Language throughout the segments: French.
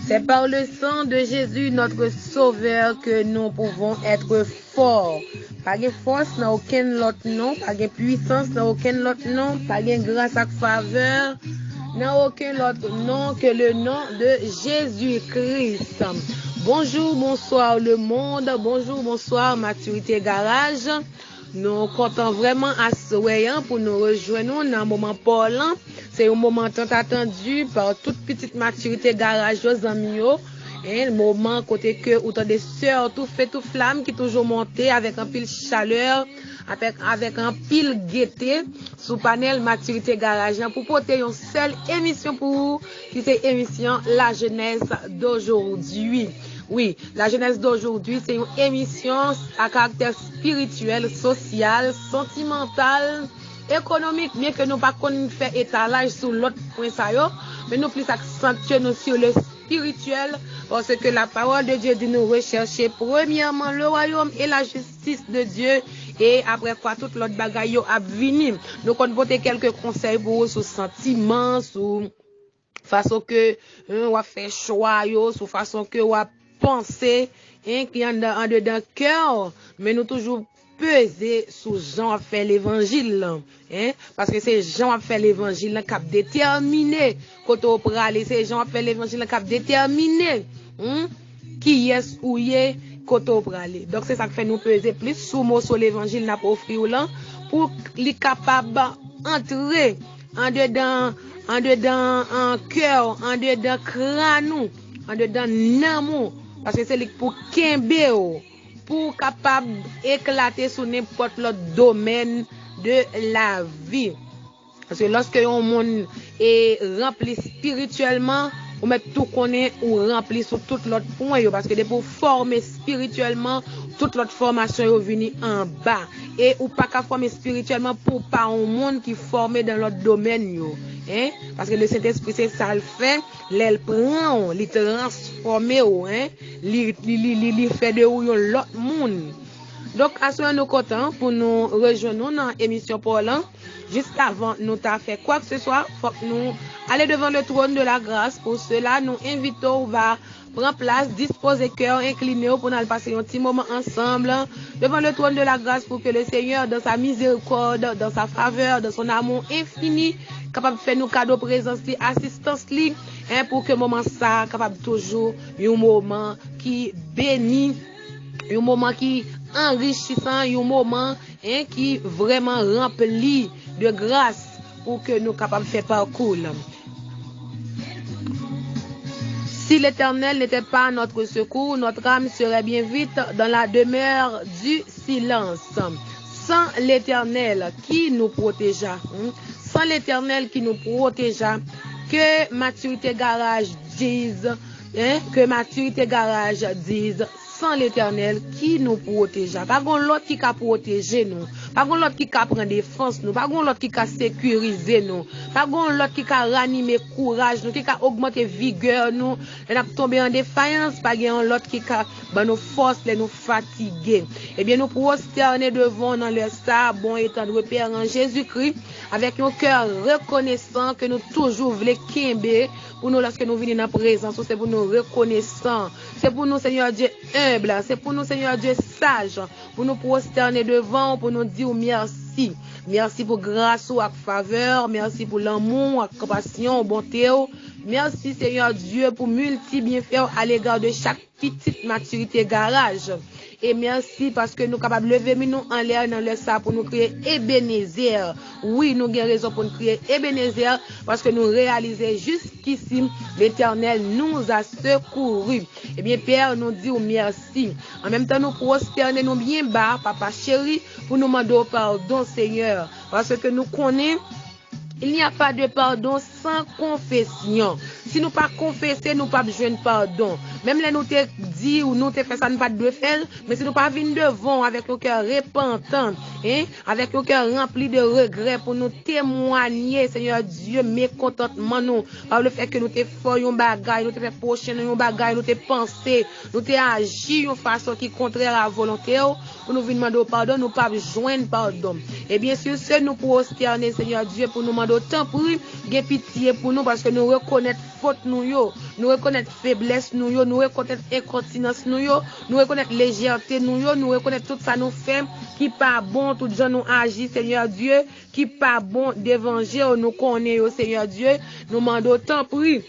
C'est par le sang de Jésus, notre Sauveur, que nous pouvons être forts. Pas de force dans aucun autre nom, pas de puissance dans aucun autre nom, pas de grâce à faveur dans aucun autre nom que le nom de Jésus-Christ. Bonjour, bonsoir le monde, bonjour, bonsoir Maturité Garage. Nous comptons vraiment à soyant pour nous rejoindre dans un moment parlant. C'est un moment tant attendu par toute petite Maturité Garage aux amis. Le moment côté que autant des sœurs tout fait tout flamme qui toujours monté avec un pile chaleur, avec un pile gaieté sous panel Maturité Garage pour porter une seule émission pour vous qui c'est émission La Jeunesse d'aujourd'hui. Oui, la jeunesse d'aujourd'hui, c'est une émission à caractère spirituel, social, sentimental, économique, bien que nous pas qu'on fait étalage sur l'autre point ça yo, mais nous plus accentuer nous sur le spirituel parce que la parole de Dieu dit nous rechercher premièrement le royaume et la justice de Dieu et après quoi toute l'autre bagaille yo a venir. Nous comptons porter quelques conseils pour vous sur sentiments, sur façon que on va faire choix yo, sur façon que on va penser qui en dedans cœur, mais nous toujours peser sous Jean a fait l'évangile parce que c'est Jean a fait l'évangile qui a déterminé quand on peut aller, c'est Jean a fait l'évangile qui a déterminé qui est ou est quand on peut aller. Donc c'est ça qui fait nous peser plus sous mot sur l'évangile n'a pas offrir là pour les capable entrer en dedans en cœur, en dedans crâne, en dedans l'amour. Parce que c'est pour Kembe, pour capable éclater sur n'importe l'autre domaine de la vie. Parce que lorsque un monde est rempli spirituellement, on met tout connaît ou rempli sur tout l'autre point. Parce que pour former spirituellement, toute l'autre formation est venue en bas. Et ou pas qu'à former spirituellement pour pas un monde qui formé dans l'autre domaine. Parce que le Saint-Esprit, c'est ça le fait. L'elle prend, il transforme, il fait de ou l'autre monde. Donc, à ce moment, nous comptons pour nous rejoindre dans l'émission parlant. Juste avant, nous t'avons fait quoi que ce soit, faut que nous aller devant le trône de la grâce. Pour cela, nous invitons, on va prendre place, disposer cœur, incliner pour nous passer un petit moment ensemble devant le trône de la grâce pour que le Seigneur, dans sa miséricorde, dans sa faveur, dans son amour infini, capable de faire nos cadeaux présence, assistance, pour que le moment ça, capable toujours, un moment qui bénit, un moment qui enrichissant, un moment qui vraiment rempli de grâce pour que nous capables de faire parcours. Si l'Éternel n'était pas notre secours, notre âme serait bien vite dans la demeure du silence. Sans l'Éternel qui nous protégea, sans l'Éternel qui nous protégea, que Maturité Garage dise, que Maturité Garage dise, sans l'Éternel qui nous protégea. Pas gon l'autre qui a protégé nous. Pas gon l'autre qui a prendre défense nous. Pas gon l'autre qui a sécuriser nous. Pas gon l'autre qui a ranimer courage nous, qui a augmenter vigueur nous. On a tombé en défaillance, pas gon l'autre qui a ben nos forces les nous fatiguer. Eh bien nous prosterner devant dans le ça bon et tendre Père en Jésus-Christ avec un cœur reconnaissant que nous toujours voulons kimber pour nous lorsque nous venons dans la présence, c'est pour nous reconnaissant, c'est pour nous Seigneur Dieu humble, c'est pour nous Seigneur Dieu sage, pour nous prosterner devant, pour nous dire merci. Merci pour grâce ou faveur, merci pour l'amour, la compassion, la bonté. Merci Seigneur Dieu pour multi-bienfaits à l'égard de chaque petite Maturité Garage. Et merci parce que nous sommes capables de lever nous en l'air dans le ça pour nous créer Ebenezer. Oui, nous avons raison pour nous créer Ebenezer parce que nous réalisons jusqu'ici l'Éternel nous a secourus. Eh bien, Père, nous disons merci. En même temps, nous prosternons nous bien bas, Papa chéri, pour nous demander pardon, Seigneur. Parce que nous connaissons, il n'y a pas de pardon sans confession. Si nous pas confesser, nous pas besoin de pardon. Même les nous te dit ou nous te fait ça, nous pas de faire, mais si nous pas venir devant avec le cœur repentant, avec le cœur rempli de regrets pour nous témoigner, Seigneur Dieu, mécontentement nous, par le fait que nous te faisons bagaille, nous te fait prochain nous bagaille, nous te penser, nous te agi de façon qui est contraire à la volonté, pour nous venir demander pardon, nous pas joindre pardon. Et bien sûr, c'est nous prosterner, Seigneur Dieu, pour nous demander autant pour pitié pour nous parce que nous reconnaissons faute nous yo, nous reconnaître faiblesse nous yo, nous reconnaître incontinence nous yo, nous reconnaître légèreté nous yo, nous reconnaître tout ça nous fait qui pas bon, tout gens nous agit, Seigneur Dieu, qui pas bon d'évangile, nous connaît, Seigneur Dieu, nous demandons tant pris.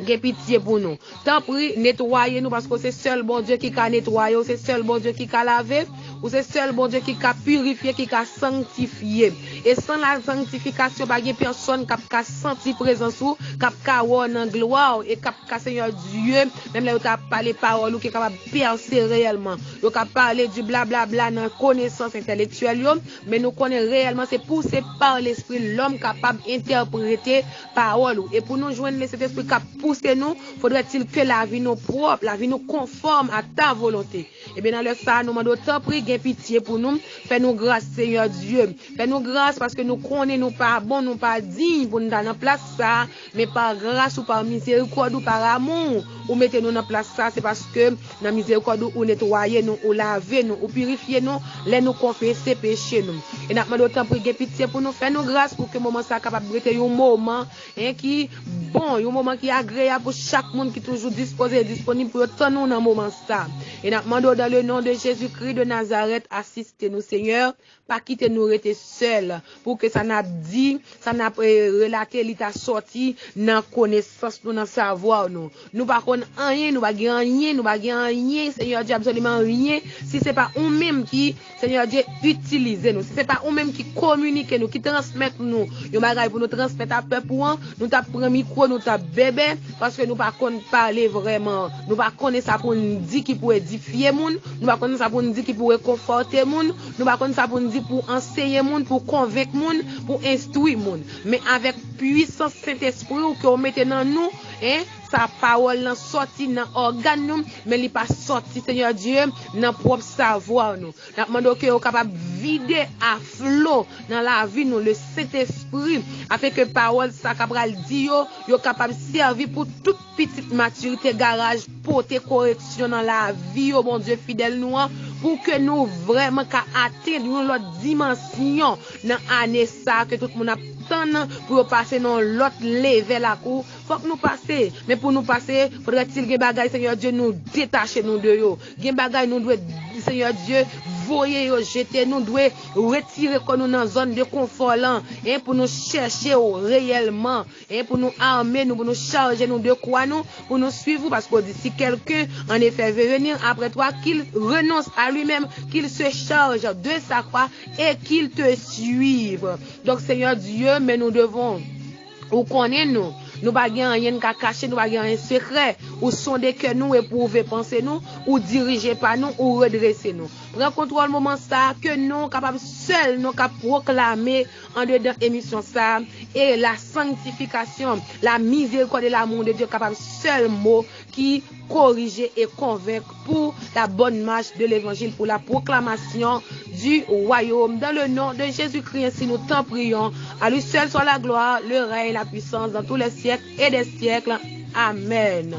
J'ai pitié pour nous. Tant pis, nettoyez nous parce que c'est seul bon Dieu qui a nettoyé, c'est seul bon Dieu qui a lavé, ou c'est seul bon Dieu qui a purifié, qui a sanctifié. Et sans la sanctification, pas de personne qui a senti présence ou, qui a en gloire, et qui a Seigneur Dieu, même là où tu as parlé parole ou qui est capable de percer réellement. Tu as parlé du blablabla dans connaissance intellectuelle, mais nous connaissons réellement, c'est poussé par l'esprit l'homme capable d'interpréter parole. Et pour nous joindre cet esprit capable pousser nous, faudrait-il que la vie nous propre, la vie nous conforme à ta volonté. Et bien dans le ça, nous demandons tant pis, gain pitié pour nous, fais-nous grâce Seigneur Dieu, fais-nous grâce parce que nous connaissons nous pas bon, nous pas dignes pour nous dans la place ça, mais par grâce ou par miséricorde ou par amour, ou mettez-nous dans la place ça, c'est parce que dans miséricorde ou nettoyer nous, ou laver nous, ou purifier nous, les nous confesser péché nous. Et nous demandons tant pis, gain pitié pour nous, fais-nous grâce pour que moment ça capable de être un moment qui bon, un moment qui est agréable pour chaque monde qui est toujours disposé et disponible pour autant nous dans moment ça. Et nous demandons dans le nom de Jésus-Christ de Nazareth, assistez-nous Seigneur, pas quitter nous rester seuls, pour que ça n'a dit, ça n'a relaté, l'état sorti dans connaissance, nous dans savoir nous. Nous pas connaître rien, nous pas rien, nous pas rien, Seigneur Dieu, absolument rien, si c'est pas on même qui, Seigneur Dieu, utilise nous, si c'est pas on même qui communique nous, qui transmet nous, yo bagay pour nous transmettre à peuple, nous t'a pris micro, nous t'a bébé, parce que nous pas connaître parler vraiment, nous pas connaître ça pour nous dire qui peut édifier moun, nous pas connaître ça pour nous dire qui peut conforter moun, nous pas connaître ça pour nous dire pour enseigner moun, pour convaincre moun, pour instruire moun, mais avec puissance Saint-Esprit ou que on mette dans nous, sa parole n'a sorti dans organe nous, mais il pas sorti Seigneur Dieu dans propre savoir nous. Nous demandons que vous capable vider à flot dans la vie nous le Saint-Esprit afin que parole ça capable dire yo capable servir pour toute petite maturité garage porter correction dans la vie oh mon Dieu fidèle nous pour que nous vraiment atteindre l'autre dimension dans année ça que tout le monde attend pour passer dans l'autre level à cour. Faut que nous passer, mais pour nous passer, faudrait-il que bagay Seigneur Dieu nous détacher nous de yo. Gen bagay nous doit Seigneur Dieu voyer yo jeter nous doit retirer qu'on nous dans zone de confort là et pour nous chercher réellement et pour nous armer nous pour nous charger nous de quoi nous pour nous suivre parce que si quelqu'un en effet veut venir après toi qu'il renonce à lui-même, qu'il se charge de sa croix et qu'il te suive. Donc Seigneur Dieu, mais nous devons ou connaître nous. Nous pas rien qu'à cacher, nous pas rien secret, ou sonder que nous éprouver penser nous, ou diriger par nous, ou redresser nous. Prends contrôle moment ça, que nous capables seuls, nous capables proclamer en dedans émission ça, et la sanctification, la miséricorde et l'amour de Dieu capable seul mot qui corriger et convaincre pour la bonne marche de l'évangile, pour la proclamation du royaume. Dans le nom de Jésus-Christ, ainsi nous t'en prions. À lui seul soit la gloire, le règne, la puissance dans tous les siècles et des siècles. Amen.